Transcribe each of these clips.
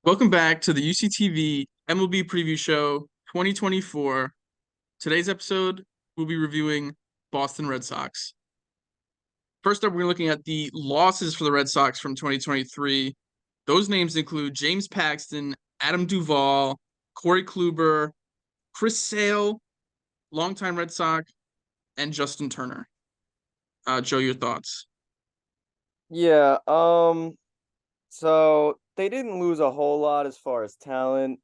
Welcome back to the UCTV MLB Preview Show 2024. Today's episode, we'll be reviewing Boston Red Sox. First up, we're looking at the losses for the Red Sox from 2023. Those names include James Paxton, Adam Duvall, Corey Kluber, Chris Sale, longtime Red Sox, and Justin Turner. Joe, your thoughts? Yeah, so they didn't lose a whole lot as far as talent,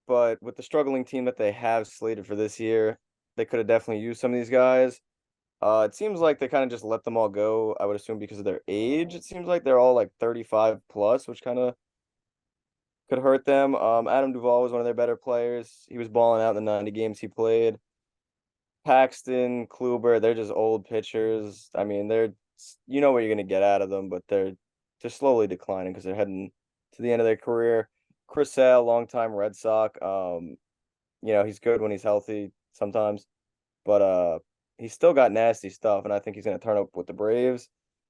but with the struggling team that they have slated for this year, they could have definitely used some of these guys. It seems like they kind of just let them all go, I would assume because of their age. It seems like they're all like 35 plus, which kind of could hurt them. Adam Duvall was one of their better players. He was balling out in the 90 games he played. Paxton, Kluber, they're just old pitchers. I mean, you know what you're gonna get out of them, but they're just slowly declining because they're heading to the end of their career. Chris Sale, longtime Red Sox. He's good when he's healthy sometimes, but he's still got nasty stuff, and I think he's gonna turn up with the Braves.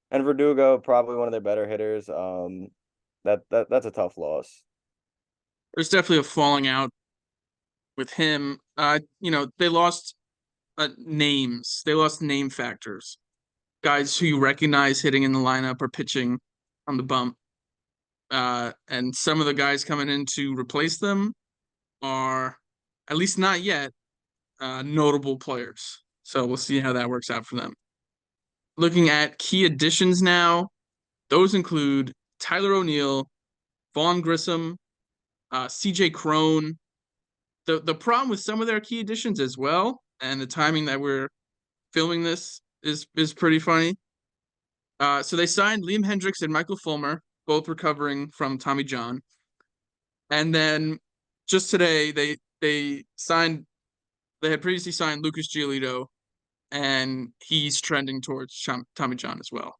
And Verdugo, probably one of their better hitters. That's a tough loss. There's definitely a falling out with him. They lost names. They lost name factors. Guys who you recognize hitting in the lineup or pitching on the bump. And some of the guys coming in to replace them are, at least not yet, notable players. So we'll see how that works out for them. Looking at key additions now, those include Tyler O'Neill, Vaughn Grissom, CJ Crone. The problem with some of their key additions as well, and the timing that we're filming this is pretty funny. So they signed Liam Hendricks and Michael Fulmer, both recovering from Tommy John. And then just today they had previously signed Lucas Giolito, and he's trending towards Tommy John as well.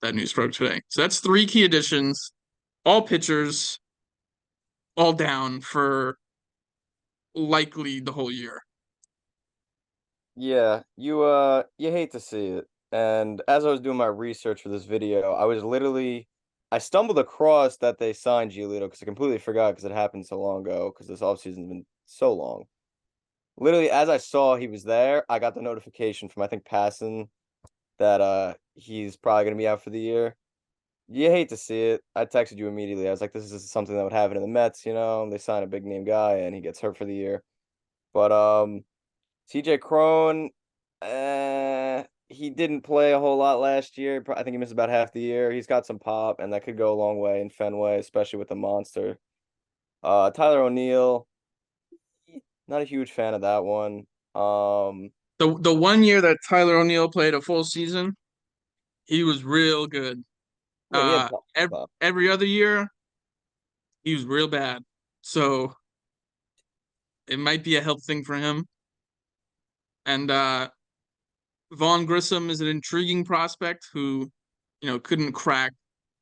That news broke today. So that's three key additions, all pitchers, all down for likely the whole year. Yeah, you hate to see it. And as I was doing my research for this video, I stumbled across that they signed Giolito because I completely forgot because it happened so long ago because this offseason's been so long. Literally, as I saw he was there, I got the notification from I think Passon that he's probably gonna be out for the year. You hate to see it. I texted you immediately. I was like, this is something that would happen in the Mets, They sign a big name guy and he gets hurt for the year. But CJ Crone, he didn't play a whole lot last year. I think he missed about half the year. He's got some pop, and that could go a long way in Fenway, especially with the monster. Tyler O'Neill, not a huge fan of that one. The 1 year that Tyler O'Neill played a full season, he was real good. Yeah, he had pop. Every other year, he was real bad. So it might be a health thing for him. And Vaughn Grissom is an intriguing prospect who, couldn't crack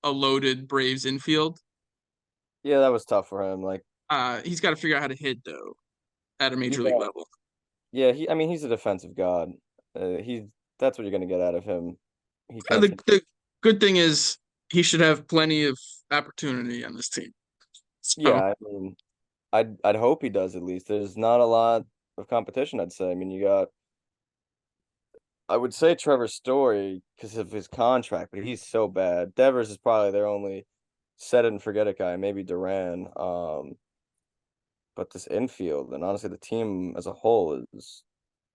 a loaded Braves infield. Yeah, that was tough for him. He's got to figure out how to hit though at a major league Yeah, level. yeah. I mean, he's a defensive god. That's what you're gonna get out of him. He can't. The good thing is he should have plenty of opportunity on this team. So Yeah, I mean, I'd hope he does at least. There's not a lot of competition, I'd say. I mean, I would say Trevor Story because of his contract, but he's so bad. Devers is probably their only set it and forget it guy, maybe Duran. But this infield and honestly the team as a whole is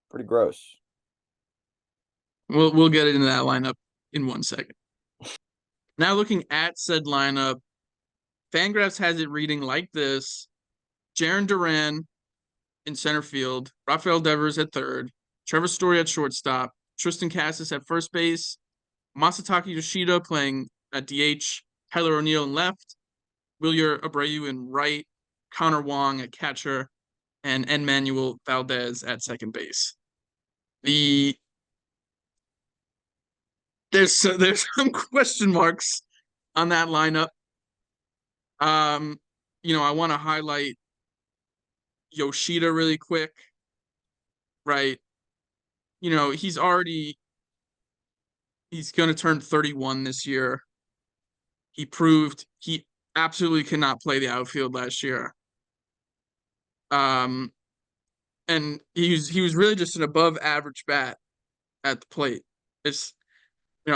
pretty gross. we'll get into that lineup in 1 second. Now looking at said lineup, Fangraphs has it reading like this: Jarren Duran in center field, Rafael Devers at third, Trevor Story at shortstop, Tristan Cassis at first base, Masataka Yoshida playing at DH, Tyler O'Neill in left, Wilyer Abreu in right, Connor Wong at catcher, and Emmanuel Valdez at second base. The there's some question marks on that lineup. I want to highlight Yoshida really quick, right? He's going to turn 31 this year. He proved absolutely cannot play the outfield last year. Um, and he was really just an above average bat at the plate. It's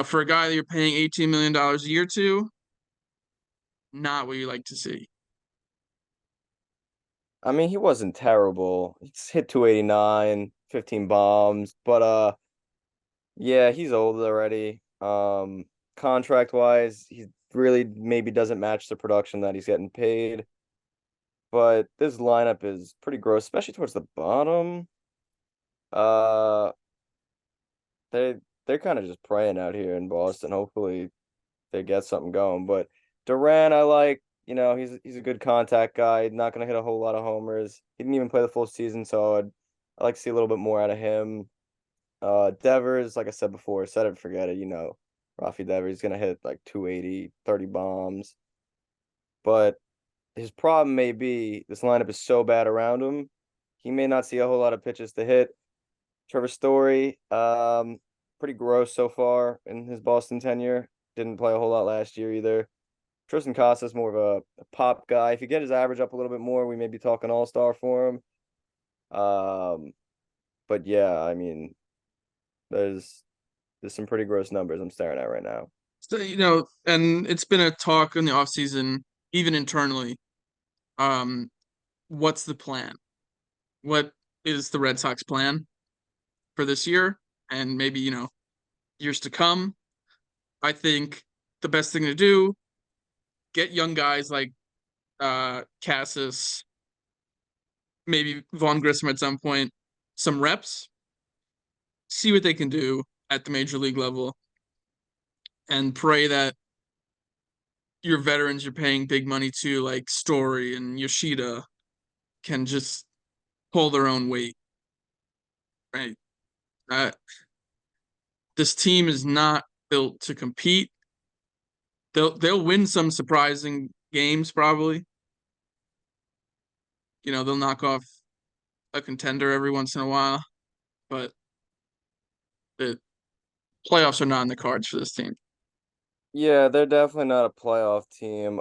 for a guy that you're paying $18 million a year to, not what you like to see. I mean, he wasn't terrible. He's hit 289, 15 bombs, but yeah, he's old already. Contract wise, he really maybe doesn't match the production that he's getting paid. But this lineup is pretty gross, especially towards the bottom. Uh, they they're kind of just praying out here in Boston. Hopefully they get something going. But Duran, I like. He's a good contact guy. Not gonna hit a whole lot of homers. He didn't even play the full season, so I like to see a little bit more out of him. Devers, like I said before, set it, forget it. Rafi Devers gonna hit like 280, 30 bombs. But his problem may be this lineup is so bad around him, he may not see a whole lot of pitches to hit. Trevor Story, pretty gross so far in his Boston tenure. Didn't play a whole lot last year either. Tristan Casas more of a pop guy. If you get his average up a little bit more, we may be talking all-star for him. But yeah, I mean, there's some pretty gross numbers I'm staring at right now. So, and it's been a talk in the offseason, even internally. Um, what's the plan? What is the Red Sox plan for this year and maybe, years to come? I think the best thing to do, get young guys like Cassis, maybe Vaughn Grissom at some point, some reps, see what they can do at the major league level, and pray that your veterans you're paying big money to, like Story and Yoshida, can just pull their own weight. Right? Uh, this team is not built to compete. They'll win some surprising games probably. They'll knock off a contender every once in a while, but the playoffs are not in the cards for this team. Yeah, they're definitely not a playoff team.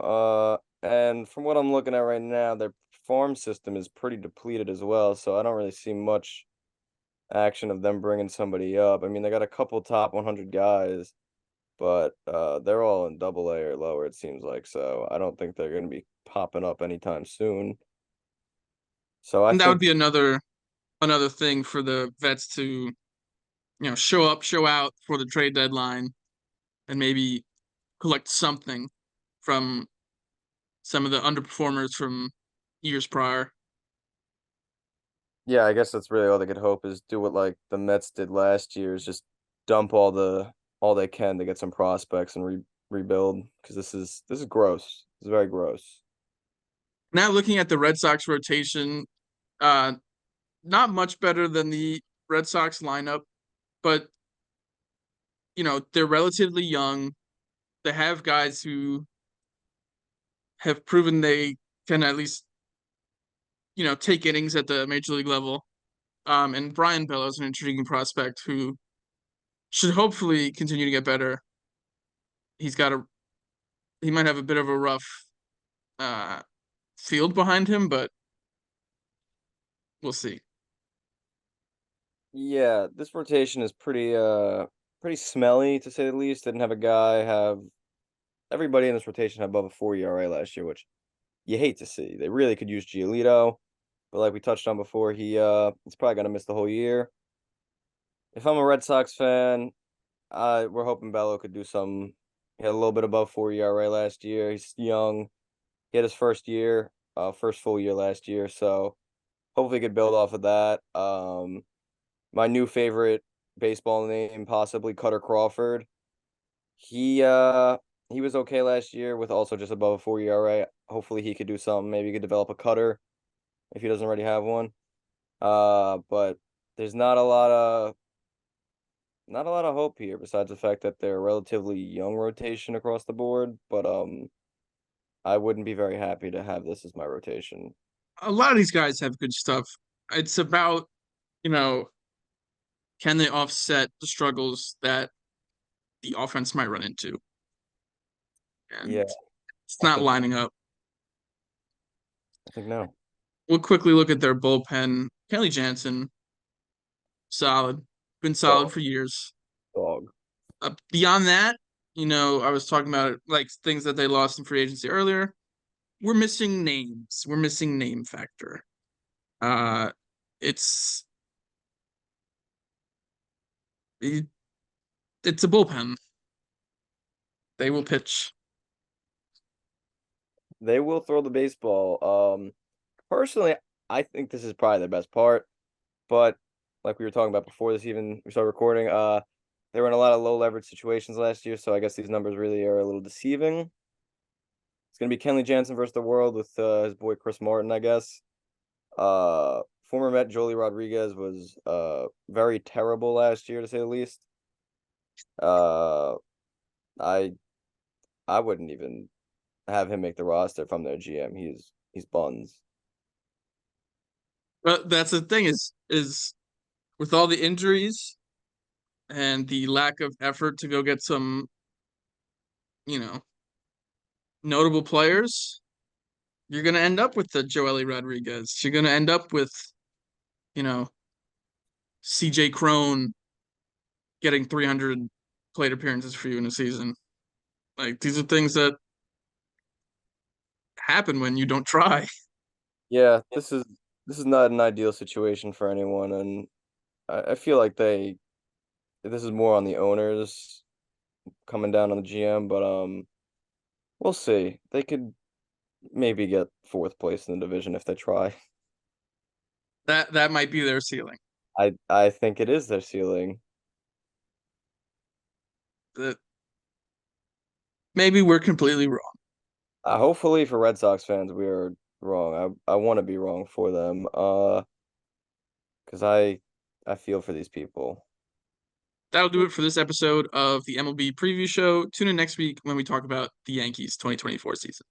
And from what I'm looking at right now, their farm system is pretty depleted as well, so I don't really see much action of them bringing somebody up. I mean, they got a couple top 100 guys, but they're all in double A or lower, it seems like. So I don't think they're going to be popping up anytime soon. So I And that would think, be another thing for the vets to, show up, show out for the trade deadline, and maybe collect something from some of the underperformers from years prior. yeah, I guess that's really all they could hope is do what like the Mets did last year is just dump all they can to get some prospects and rebuild because this is gross. This is very gross. Now looking at the Red Sox rotation, uh, not much better than the Red Sox lineup, but they're relatively young. They have guys who have proven they can at least, take innings at the major league level. And Brian Bello is an intriguing prospect who should hopefully continue to get better. He's got a he might have a bit of a rough uh field behind him, but we'll see. Yeah, this rotation is pretty smelly to say the least. Didn't have a guy have everybody in this rotation had above a 4 ERA last year, which you hate to see. They really could use Giolito, but like we touched on before, he's probably gonna miss the whole year. If I'm a Red Sox fan, we're hoping Bello could do some. He had a little bit above 4 ERA last year. He's young. He had his first full year last year, so hopefully he could build off of that. My new favorite baseball name, possibly Cutter Crawford. He uh he was okay last year with also just above a 4 ERA. Hopefully he could do something. Maybe he could develop a cutter if he doesn't already have one. But there's not a lot of hope here besides the fact that they're a relatively young rotation across the board. But I wouldn't be very happy to have this as my rotation. A lot of these guys have good stuff. It's about, you know, can they offset the struggles that the offense might run into? Yeah, And it's I not think lining up. think no. We'll quickly look at their bullpen. Kenley Jansen, solid, been solid Dog, for years. dog. Beyond that, I was talking about it, like things that they lost in free agency earlier. We're missing names. We're missing name factor. Uh, it's it, it's a bullpen. They will pitch. They will throw the baseball. Personally, I think this is probably the best part. But like we were talking about before this even we started recording, they were in a lot of low leverage situations last year, so I guess these numbers really are a little deceiving. It's gonna be Kenley Jansen versus the world with his boy Chris Martin, I guess. Former Met Joely Rodriguez was very terrible last year to say the least. Uh, I I wouldn't even have him make the roster if I'm their GM. He's buns. But that's the thing is with all the injuries and the lack of effort to go get some, you know, notable players, you're gonna end up with the Joely Rodriguez. You're gonna end up with, you know, CJ Crone getting 300 plate appearances for you in a season. Like these are things that happen when you don't try. Yeah, this is not an ideal situation for anyone, and I feel like this is more on the owners coming down on the GM, but we'll see. They could maybe get fourth place in the division if they try. That might be their ceiling. I think it is their ceiling. That maybe we're completely wrong. Hopefully for Red Sox fans we are wrong. I want to be wrong for them. Because I feel for these people. That'll do it for this episode of the MLB Preview Show. Tune in next week when we talk about the Yankees 2024 season.